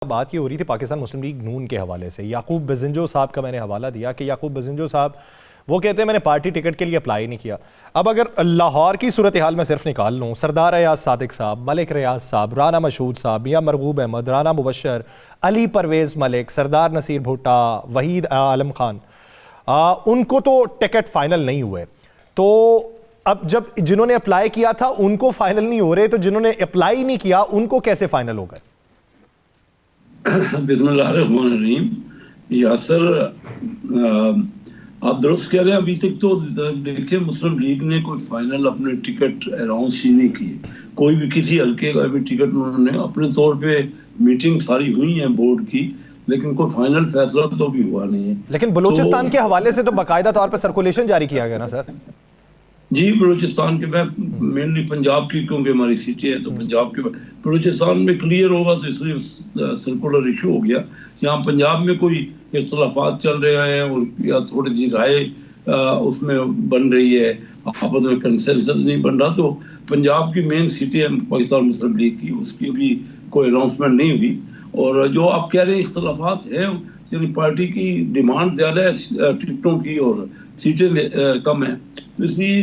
بات یہ ہو رہی تھی پاکستان مسلم لیگ نون کے حوالے سے. یعقوب بزنجو صاحب کا میں نے حوالہ دیا کہ یعقوب بزنجو صاحب وہ کہتے ہیں میں نے پارٹی ٹکٹ کے لیے اپلائی نہیں کیا. اب اگر لاہور کی صورتحال میں صرف نکال لوں، سردار ایاز صادق صاحب، ملک ریاض صاحب، رانا مشہود صاحب، میاں مرغوب احمد، رانا مبشر، علی پرویز ملک، سردار نصیر بھٹا، وحید عالم خان، ان کو تو ٹکٹ فائنل نہیں ہوئے. تو اب جب جنہوں نے اپلائی کیا تھا ان کو فائنل نہیں ہو رہے، تو جنہوں نے اپلائی نہیں کیا ان کو کیسے فائنل ہو گئے؟ بسم اللہ الرحمن الرحیم. یاسر آپ درست کہہ رہے ہیں. ابھی تک تو دیکھیں مسلم لیگ نے کوئی فائنل اپنے ٹکٹ اناؤنس ہی نہیں کیے. کوئی بھی کسی حلقے کا بھی ٹکٹ انہوں نے اپنے طور پہ میٹنگ ساری ہوئی ہیں بورڈ کی، لیکن کوئی فائنل فیصلہ تو بھی ہوا نہیں ہے. لیکن بلوچستان کے حوالے سے تو باقاعدہ طور پہ سرکولیشن جاری کیا گیا نا سر؟ جی بلوچستان کے، میں مینلی پنجاب کی کیونکہ ہماری سیٹیں ہیں تو پنجاب کے بلوچستان میں کلیئر ہوگا تو اس لیے سرکولر ایشو ہو گیا. یہاں پنجاب میں کوئی اختلافات چل رہے ہیں اور یا تھوڑی سی رائے اس میں بن رہی ہے، آپس میں کنسنسس نہیں بن رہا. تو پنجاب کی مین سیٹیں ہیں پاکستان مسلم لیگ کی، اس کی بھی کوئی اناؤنسمنٹ نہیں ہوئی. اور جو آپ کہہ رہے ہیں اختلافات ہیں، یعنی پارٹی کی ڈیمانڈ زیادہ ہے ٹکٹوں کی اور سیٹیں کم ہیں، اس لیے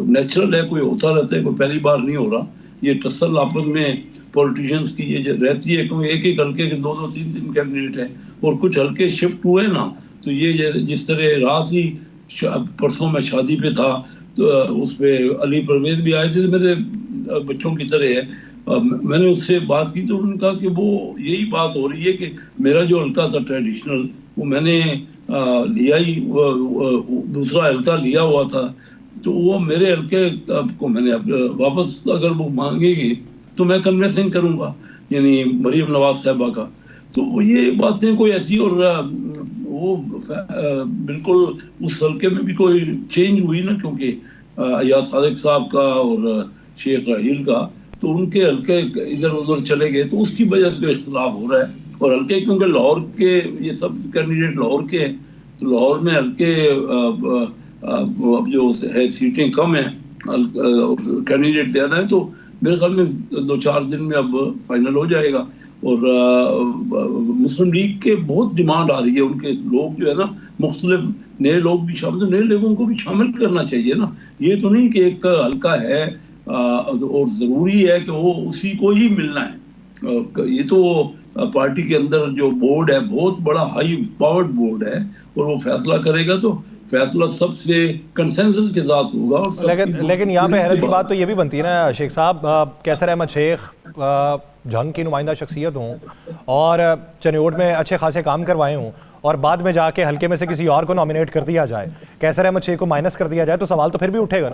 نیچرل ہے، کوئی ہوتا رہتا ہے، کوئی پہلی بار نہیں ہو رہا. یہ ٹسل آپس میں پولیٹیشینز کی یہ رہتی ہے، کیونکہ ایک ایک حلقے کے 2 3 کینڈیڈیٹ ہیں اور کچھ حلقے شفٹ ہوئے نا. تو یہ جس طرح رات ہی پرسوں میں شادی پہ تھا تو اس پہ علی پرویز بھی آئے تھے، میرے بچوں کی طرح ہے. میں نے اس سے بات کی تو انہوں نے کہا کہ وہ یہی بات ہو رہی ہے کہ میرا جو حلقہ تھا ٹریڈیشنل وہ میں نے لیا ہی، دوسرا حلقہ لیا ہوا تھا، تو وہ میرے حلقے کو میں نے واپس اگر وہ مانگے گی تو میں کنوینسنگ کروں گا، یعنی مریم نواز صاحبہ کا. تو یہ باتیں کوئی ایسی، اور وہ بالکل اس حلقے میں بھی کوئی چینج ہوئی نا، کیونکہ ایاز صادق صاحب کا اور شیخ راحیل کا، تو ان کے حلقے ادھر ادھر چلے گئے، تو اس کی وجہ سے اختلاف ہو رہا ہے. اور حلقے کیونکہ لاہور کے یہ سب کینڈیڈیٹ لاہور کے ہیں، تو لاہور میں حلقے اب جو ہے سیٹیں کم ہیں، کینڈیڈیٹ زیادہ ہیں، تو میرے خیال میں 2-4 دن میں اب فائنل ہو جائے گا. اور مسلم لیگ کے بہت ڈیمانڈ آ رہی ہے، ان کے لوگ جو ہے نا مختلف نئے لوگ بھی شامل، نئے لوگوں کو بھی شامل کرنا چاہیے نا. یہ تو نہیں کہ ایک حلقہ ہے اور ضروری ہے کہ وہ اسی کو ہی ملنا ہے. یہ تو پارٹی کے اندر جو بورڈ ہے بہت بڑا ہائی پاورڈ بورڈ ہے، اور وہ فیصلہ کرے گا تو فیصلہ سب سے کنسنسس کے ساتھ ہوگا. لیکن یہاں پہ حیرت کی بات تو یہ بھی بنتی ہے نا شیخ صاحب، کیسر احمد شیخ جنگ کی نمائندہ شخصیت ہوں اور چنیوٹ میں اچھے خاصے کام کروائے ہوں، اور بعد میں جا کے حلقے میں سے کسی اور کو نامینیٹ کر دیا جائے، کیسر احمد شیخ کو مائنس کر دیا جائے، تو سوال تو پھر بھی اٹھے گا.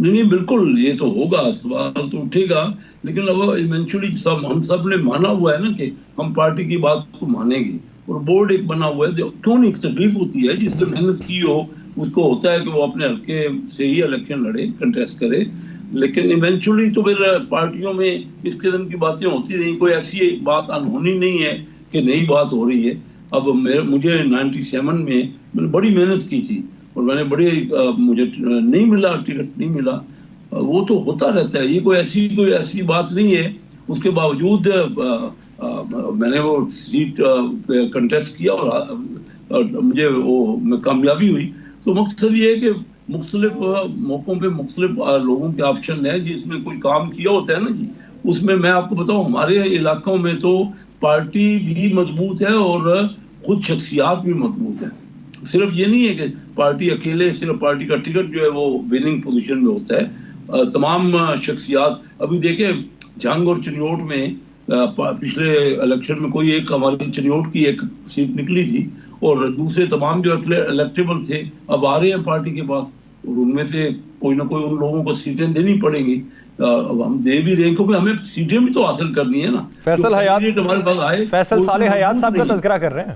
نہیں بالکل یہ تو ہوگا، سوال تو اٹھے گا، لیکن اب ایونچولی ہم سب نے مانا ہوا ہے نا کہ ہم پارٹی کی بات کو مانیں گے، اور بورڈ ایک بنا ہوا ہے. کیوں نہیں تکلیف ہوتی ہے، جس سے محنت کی ہو اس کو ہوتا ہے کہ وہ اپنے حلقے سے ہی الیکشن لڑے، کنٹیسٹ کرے. لیکن ایونچولی تو پھر پارٹیوں میں اس قسم کی باتیں ہوتی رہیں، کوئی ایسی بات انہونی نہیں ہے کہ نئی بات ہو رہی ہے. اب مجھے 97 میں نے بڑی محنت کی تھی اور میں نے مجھے نہیں ملا، ٹکٹ نہیں ملا. وہ تو ہوتا رہتا ہے، یہ کوئی ایسی بات نہیں ہے. اس کے باوجود میں نے وہ سیٹ کنٹیسٹ کیا اور مجھے میں کامیابی ہوئی. تو مقصد یہ ہے کہ مختلف موقعوں پہ مختلف لوگوں کے آپشن ہیں. جس میں کوئی کام کیا ہوتا ہے نا جی، اس میں آپ کو بتاؤں ہمارے علاقوں میں تو پارٹی بھی مضبوط ہے اور خود شخصیات بھی مضبوط ہیں. صرف یہ نہیں ہے کہ پارٹی اکیلے، صرف پارٹی کا ٹکٹ جو ہے وہ وننگ پوزیشن میں ہوتا ہے. تمام شخصیات، ابھی دیکھیں جھنگ اور چنیوٹ میں پچھلے الیکشن میں کوئی ایک ہماری چنیوٹ کی ایک سیٹ نکلی تھی، اور دوسرے تمام جو الیکٹیبل تھے اب آ رہے ہیں پارٹی کے پاس، اور ان میں سے کوئی نہ کوئی ان لوگوں کو سیٹیں دینی پڑیں گی. اب ہم دے بھی رہے ہیں کیونکہ ہمیں سیٹیں بھی تو حاصل کرنی ہے نا. فیصل ہمارے پاس آئے، فیصل صالح حیات صاحب کا تذکرہ کر رہے ہیں.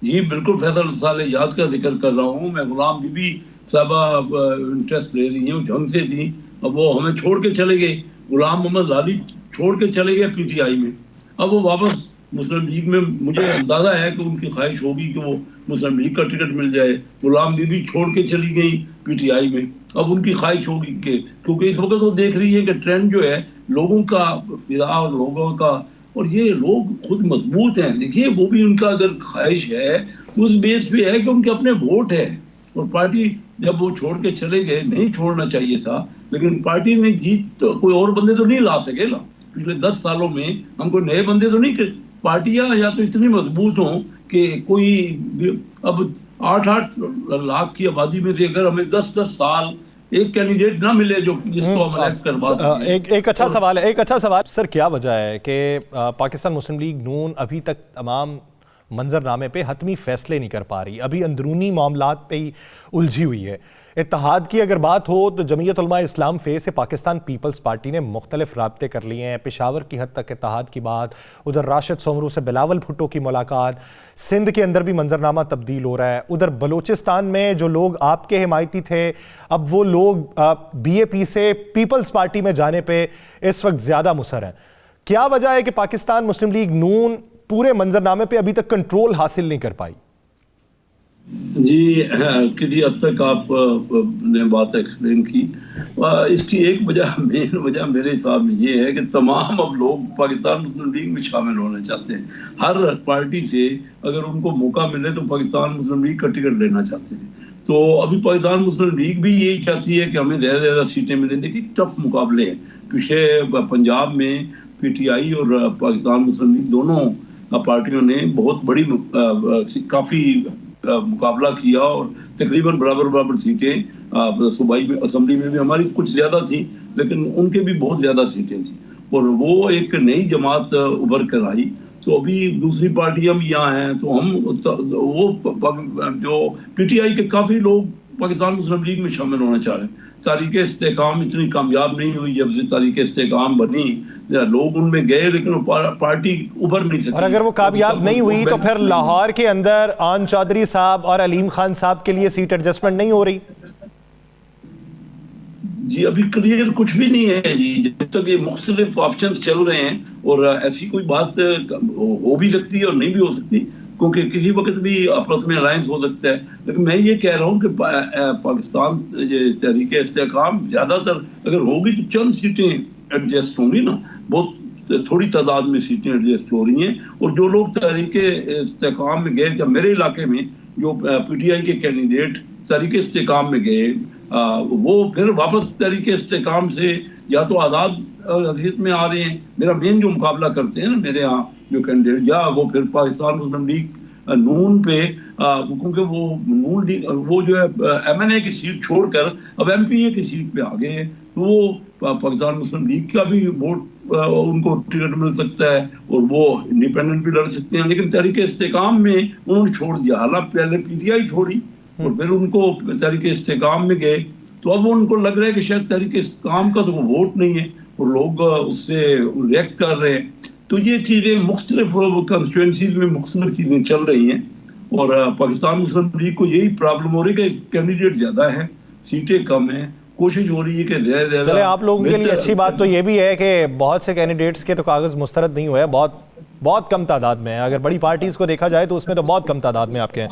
جی بالکل فیصل صالح حیات کا ذکر کر رہا ہوں میں. غلام بی بی صاحبہ انٹرسٹ لے رہی ہیں، جنگ سے تھی، اب وہ ہمیں چھوڑ کے چلے گئے. غلام محمد لالی چھوڑ کے چلے گئے پی ٹی آئی میں، اب وہ واپس مسلم لیگ میں. مجھے اندازہ ہے کہ ان کی خواہش ہوگی کہ وہ مسلم لیگ کا ٹکٹ مل جائے. غلام بی بی چھوڑ کے چلی گئی پی ٹی آئی میں، اب ان کی خواہش ہوگی کہ کیونکہ اس وقت وہ دیکھ رہی ہے کہ ٹرینڈ جو ہے لوگوں کا فضا اور لوگوں کا اور یہ لوگ خود مضبوط ہیں. دیکھیے وہ بھی ان کا اگر خواہش ہے تو اس بیس پہ ہے کہ ان کے اپنے ووٹ ہے, اور پارٹی جب وہ چھوڑ کے چلے گئے, نہیں چھوڑنا چاہیے تھا, لیکن پارٹی نے جیت تو کوئی اور بندے تو نہیں لا سکے نا. پچھلے 10 سالوں میں ہم کو نئے بندے تو نہیں کہ پارٹیاں یا تو اتنی مضبوط ہوں کہ کوئی اب 8 لاکھ کی آبادی میں سے اگر ہمیں 10 سال ایک کینڈیڈیٹ نہ ملے جو جس کو ہم الیکٹ کروا سکیں. ایک اچھا سوال ہے, ایک اچھا سوال سر, کیا وجہ ہے کہ پاکستان مسلم لیگ نون ابھی تک تمام منظرنامے پہ حتمی فیصلے نہیں کر پا رہی, ابھی اندرونی معاملات پہ ہی الجھی ہوئی ہے؟ اتحاد کی اگر بات ہو تو جمعیت علماء اسلام فے سے پاکستان پیپلز پارٹی نے مختلف رابطے کر لیے ہیں, پشاور کی حد تک اتحاد کی بات, ادھر راشد سومرو سے بلاول بھٹو کی ملاقات, سندھ کے اندر بھی منظرنامہ تبدیل ہو رہا ہے, ادھر بلوچستان میں جو لوگ آپ کے حمایتی تھے اب وہ لوگ بی اے پی سے پیپلز پارٹی میں جانے پہ اس وقت زیادہ مصر ہیں. کیا وجہ ہے کہ پاکستان مسلم لیگ نون پورے منظرنامے پہ ابھی تک کنٹرول حاصل نہیں کر پائی؟ جی کسی حد تک آپ نے بات ایکسپلین کی. اس کی ایک وجہ, مین وجہ میرے حساب میں یہ ہے کہ تمام اب لوگ پاکستان مسلم لیگ میں شامل ہونا چاہتے ہیں. ہر پارٹی سے اگر ان کو موقع ملے تو پاکستان مسلم لیگ کا ٹکٹ لینا چاہتے ہیں. تو ابھی پاکستان مسلم لیگ بھی یہی چاہتی ہے کہ ہمیں زیادہ زیادہ سیٹیں ملیں. دیکھیے ٹف مقابلے ہیں. پیچھے پنجاب میں پی ٹی آئی اور پاکستان مسلم لیگ دونوں پارٹیوں نے بہت بڑی کافی مقابلہ کیا, اور تقریباً برابر سیٹیں صوبائی اسمبلی میں بھی ہماری کچھ زیادہ تھیں, لیکن ان کے بھی بہت زیادہ سیٹیں تھیں, اور وہ ایک نئی جماعت ابھر کر آئی. تو ابھی دوسری پارٹیاں بھی یہاں ہیں, تو ہم وہ جو پی ٹی آئی کے کافی لوگ پاکستان مسلم لیگ میں شامل ہونا چاہ رہے ہیں. تحریک استحکام اتنی کامیاب نہیں ہوئی, جب سے تحریک استحکام بنی لوگ ان میں گئے لیکن پارٹی ابھر نہیں سکی. اور اگر وہ کامیاب نہیں ہوئی تو پھر لاہور کے اندر آن چودھری صاحب اور علیم خان صاحب کے لیے سیٹ ایڈجسٹمنٹ نہیں ہو رہی؟ جی ابھی کلیئر کچھ بھی نہیں ہے جی, جب تک یہ مختلف آپشنز چل رہے ہیں, اور ایسی کوئی بات ہو بھی سکتی ہے اور نہیں بھی ہو سکتی, کیونکہ کسی وقت بھی آپس میں الائنس ہو سکتا ہے. لیکن میں یہ کہہ رہا ہوں کہ پاکستان تحریک استحکام زیادہ تر اگر ہوگی تو چند سیٹیں ایڈجسٹ ہوں گی نا, بہت تھوڑی تعداد میں سیٹیں ایڈجسٹ ہو رہی ہیں. اور جو لوگ تحریک استحکام میں گئے تھے, میرے علاقے میں جو پی ٹی آئی کے کینڈیڈیٹ تحریک استحکام میں گئے, وہ پھر واپس تحریک استحکام سے یا تو آزاد حیثیت میں آ رہے ہیں. میرا مین جو مقابلہ کرتے ہیں نا میرے ہاں جو کینڈیڈیٹ, یا وہ پھر پاکستان مسلم لیگ نون پہ, کیونکہ وہ نون لیگ وہ جو ہے ایم این اے کی سیٹ چھوڑ کر اب ایم پی اے کی سیٹ پہ آ گئے ہیں, تو وہ پاکستان مسلم لیگ کا بھی ووٹ ان کو ٹکٹ مل سکتا ہے, اور وہ انڈیپینڈنٹ بھی لڑ سکتے ہیں. لیکن تحریک استحکام میں انہوں نے چھوڑ دیا, حالانکہ پہلے پی ٹی آئی چھوڑی اور پھر ان کو تحریک استحکام میں گئے. تو اب ان کو لگ رہا ہے کہ شاید تحریک استحکام کا تو وہ ووٹ نہیں ہے, اور لوگ اس سے ریئیکٹ کر رہے ہیں. تو یہ چیزیں مختلف کنسٹیچوئنسیز میں مختلف چیزیں چل رہی ہیں, اور پاکستان مسلم لیگ کو یہی پرابلم ہو رہی ہے کہ کینڈیڈیٹ زیادہ ہیں, سیٹیں کم ہیں. کوشش ہو رہی ہے کہ زیادہ چلے آپ لوگوں کے لیے اچھی بات تو یہ بھی ہے کہ بہت سے کینڈیڈیٹس کے تو کاغذ مسترد نہیں ہوئے, بہت کم تعداد میں ہیں. اگر بڑی پارٹیز کو دیکھا جائے تو اس میں تو بہت کم تعداد میں آپ کے ہیں.